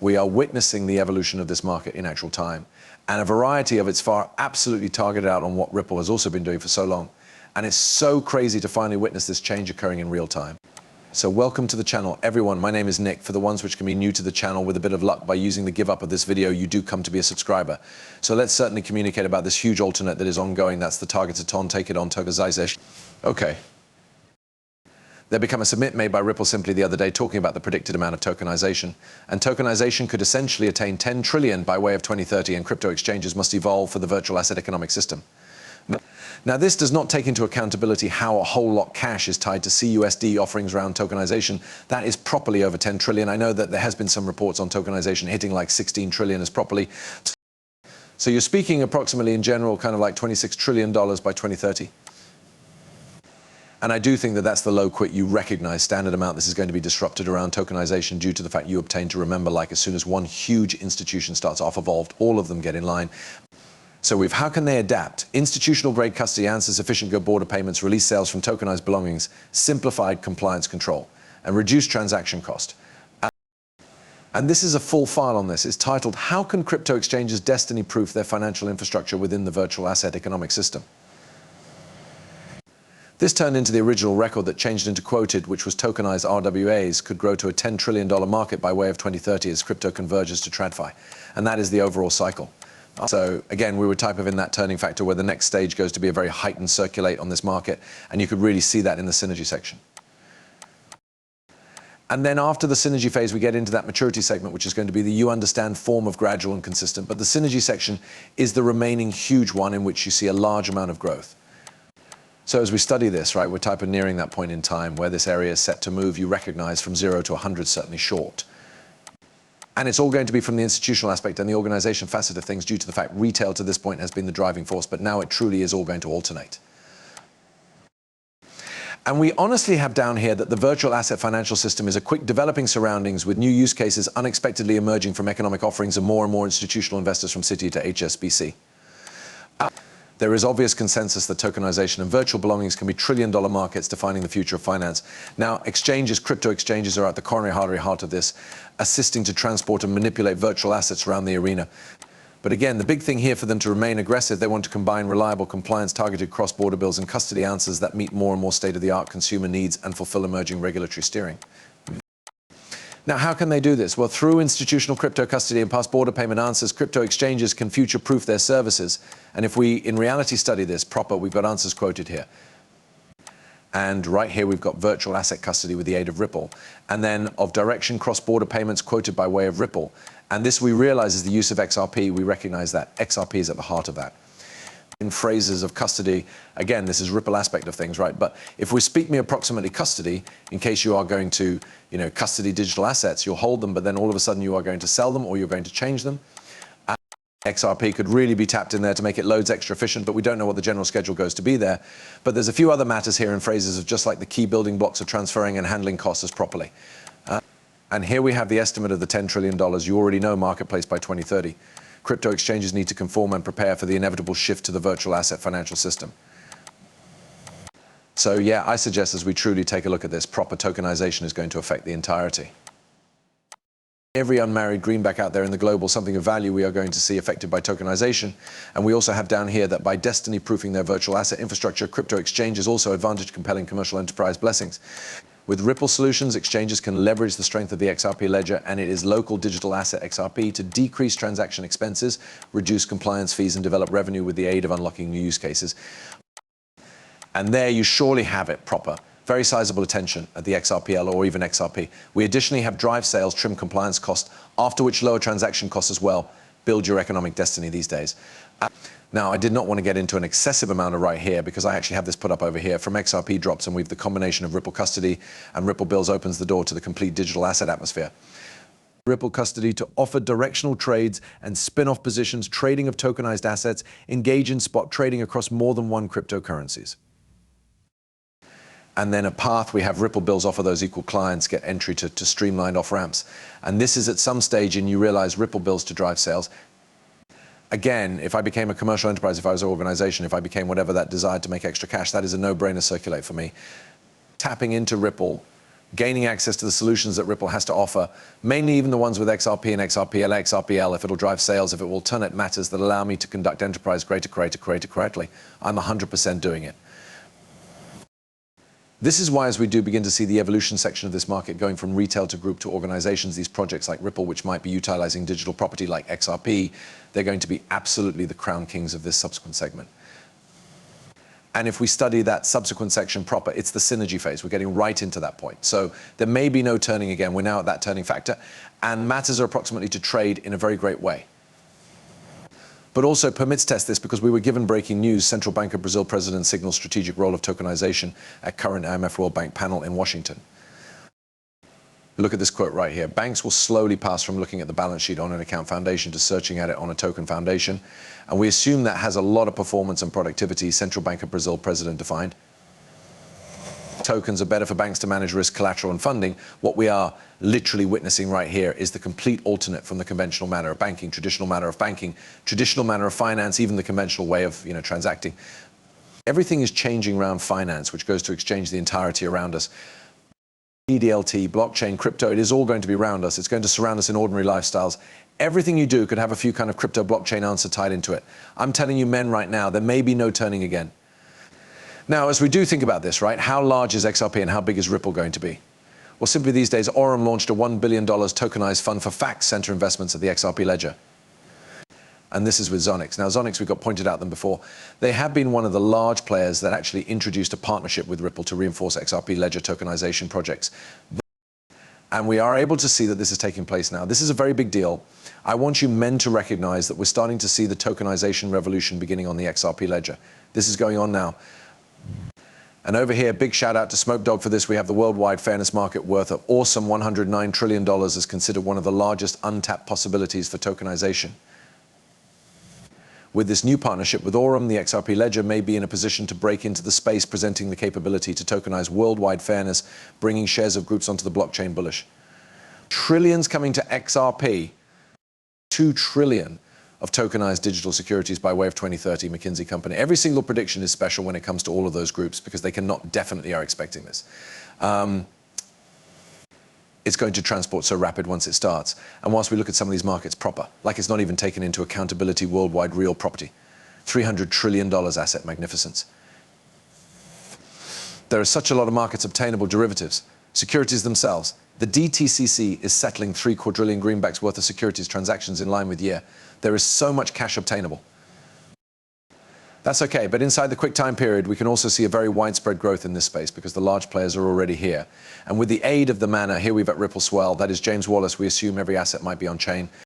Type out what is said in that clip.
We are witnessing the evolution of this market in actual time, and a variety of its far absolutely targeted out on what Ripple has also been doing for so long. And it's so crazy to finally witness this change occurring in real time. So welcome to the channel, everyone. My name is Nick. For the ones which can be new to the channel, with a bit of luck, by using the give up of this video, you do come to be a subscriber. So let's certainly communicate about this huge alternate that is ongoing. That's the targeted ton, take it on tokenization. Okay. There became a submit made by Ripple simply the other day talking about the predicted amount of tokenization. And tokenization could essentially attain 10 trillion by way of 2030, and crypto exchanges must evolve for the virtual asset economic system. Now, this does not take into accountability how a whole lot cash is tied to CUSD offerings around tokenization. That is properly over 10 trillion. I know that there has been some reports on tokenization hitting like 16 trillion as properly. So you're speaking approximately in general kind of like $26 trillion by 2030. And I do think that that's the low quit you recognize standard amount. This is going to be disrupted around tokenization due to the fact you obtain to remember, like, as soon as one huge institution starts off evolved, all of them get in line. So how can they adapt? Institutional grade custody answers, efficient good border payments, release sales from tokenized belongings, simplified compliance control, and reduced transaction cost. And this is a full file on this. It's titled, How Can Crypto Exchanges Destiny Proof Their Financial Infrastructure Within the Virtual Asset Economic System? This turned into the original record that changed into quoted, which was tokenized RWAs could grow to a $10 trillion market by way of 2030 as crypto converges to TradFi. And that is the overall cycle. So again, we were type of in that turning factor where the next stage goes to be a very heightened circulate on this market. And you could really see that in the synergy section. And then after the synergy phase, we get into that maturity segment, which is going to be the you understand form of gradual and consistent. But the synergy section is the remaining huge one in which you see a large amount of growth. So as we study this, right, we're type of nearing that point in time where this area is set to move, you recognize, from 0 to 100, certainly short. And it's all going to be from the institutional aspect and the organization facet of things due to the fact retail to this point has been the driving force, but now it truly is all going to alternate. And we honestly have down here that the virtual asset financial system is a quick developing surroundings with new use cases unexpectedly emerging from economic offerings of more and more institutional investors from Citi to HSBC. There is obvious consensus that tokenization and virtual belongings can be trillion-dollar markets defining the future of finance. Now, exchanges, crypto exchanges, are at the coronary artery heart of this, assisting to transport and manipulate virtual assets around the arena. But again, the big thing here for them to remain aggressive, they want to combine reliable compliance, targeted cross-border bills, and custody answers that meet more and more state-of-the-art consumer needs and fulfill emerging regulatory steering. Now, how can they do this? Well, through institutional crypto custody and past border payment answers, crypto exchanges can future-proof their services. And if we, in reality, study this proper, we've got answers quoted here. And right here, we've got virtual asset custody with the aid of Ripple. And then of direction cross-border payments quoted by way of Ripple. And this, we realize, is the use of XRP. We recognize that XRP is at the heart of that. In phrases of custody, again, this is Ripple aspect of things, right? But if we speak me approximately custody, in case you are going to, custody digital assets, you'll hold them, but then all of a sudden you are going to sell them or you're going to change them. XRP could really be tapped in there to make it loads extra efficient, but we don't know what the general schedule goes to be there. But there's a few other matters here in phrases of just like the key building blocks of transferring and handling costs as properly. And here we have the estimate of the $10 trillion. You already know marketplace by 2030. Crypto exchanges need to conform and prepare for the inevitable shift to the virtual asset financial system. So yeah, I suggest as we truly take a look at this, proper tokenization is going to affect the entirety. Every unmarried greenback out there in the global something of value we are going to see affected by tokenization. And we also have down here that by destiny proofing their virtual asset infrastructure, crypto exchanges also advantage compelling commercial enterprise blessings. With Ripple solutions, exchanges can leverage the strength of the XRP ledger and it is local digital asset XRP to decrease transaction expenses, reduce compliance fees, and develop revenue with the aid of unlocking new use cases. And there you surely have it proper. Very sizable attention at the XRPL or even XRP. We additionally have drive sales, trim compliance costs, after which lower transaction costs as well. Build your economic destiny these days. Now, I did not want to get into an excessive amount of right here because I actually have this put up over here from XRP drops, and we've the combination of Ripple custody and Ripple bills opens the door to the complete digital asset atmosphere. Ripple custody to offer directional trades and spin-off positions, trading of tokenized assets, engage in spot trading across more than one cryptocurrencies. And then a path, we have Ripple bills offer those equal clients, get entry to streamlined off-ramps. And this is at some stage and you realize Ripple bills to drive sales. Again, if I became a commercial enterprise, if I was an organization, if I became whatever that desired to make extra cash, that is a no-brainer circulate for me. Tapping into Ripple gaining access to the solutions that Ripple has to offer, mainly even the ones with XRP and XRPL, XRPL, if it'll drive sales, if it will alternate matters that allow me to conduct enterprise greater correctly, I'm 100% doing it. This is why, as we do begin to see the evolution section of this market going from retail to group to organizations, these projects like Ripple, which might be utilizing digital property like XRP, they're going to be absolutely the crown kings of this subsequent segment. And if we study that subsequent section proper, it's the synergy phase. We're getting right into that point. So there may be no turning again. We're now at that turning factor. And matters are approximately to trade in a very great way. But also permits test this because we were given breaking news. Central Bank of Brazil President signals strategic role of tokenization at current IMF World Bank panel in Washington. Look at this quote right here. Banks will slowly pass from looking at the balance sheet on an account foundation to searching at it on a token foundation. And we assume that has a lot of performance and productivity, Central Bank of Brazil President defined. Tokens are better for banks to manage risk, collateral, and funding. What we are literally witnessing right here is the complete alternate from the conventional manner of banking, traditional manner of finance, even the conventional way of transacting. Everything is changing around finance, which goes to exchange the entirety around us. EDLT, blockchain, crypto, it is all going to be around us. It's going to surround us in ordinary lifestyles. Everything you do could have a few kind of crypto blockchain answer tied into it. I'm telling you, men, right now, there may be no turning again. Now, as we do think about this, right, how large is XRP and how big is Ripple going to be? Well, simply these days, Aurum launched a $1 billion tokenized fund for FACT center investments at the XRP ledger. And this is with Us.Thankx. Now, Us.Thankx, we've got pointed out them before. They have been one of the large players that actually introduced a partnership with Ripple to reinforce XRP ledger tokenization projects. And we are able to see that this is taking place now. This is a very big deal. I want you men to recognize that we're starting to see the tokenization revolution beginning on the XRP ledger. This is going on now. And over here, big shout out to Smoke Dog for this. We have the worldwide fairness market worth of awesome $109 trillion is considered one of the largest untapped possibilities for tokenization. With this new partnership with Aurum, the XRP ledger may be in a position to break into the space, presenting the capability to tokenize worldwide fairness, bringing shares of groups onto the blockchain bullish. Trillions coming to XRP, 2 trillion of tokenized digital securities by way of 2030, McKinsey company. Every single prediction is special when it comes to all of those groups because they definitely are expecting this. It's going to transport so rapid once it starts. And whilst we look at some of these markets proper, like it's not even taken into accountability worldwide real property, $300 trillion asset magnificence. There are such a lot of markets obtainable derivatives, securities themselves. The DTCC is settling 3 quadrillion greenbacks worth of securities transactions in line with year. There is so much cash obtainable. That's okay, but inside the quick time period, we can also see a very widespread growth in this space because the large players are already here. And with the aid of the mana, here we've at Ripple Swell, that is James Wallace, we assume every asset might be on chain.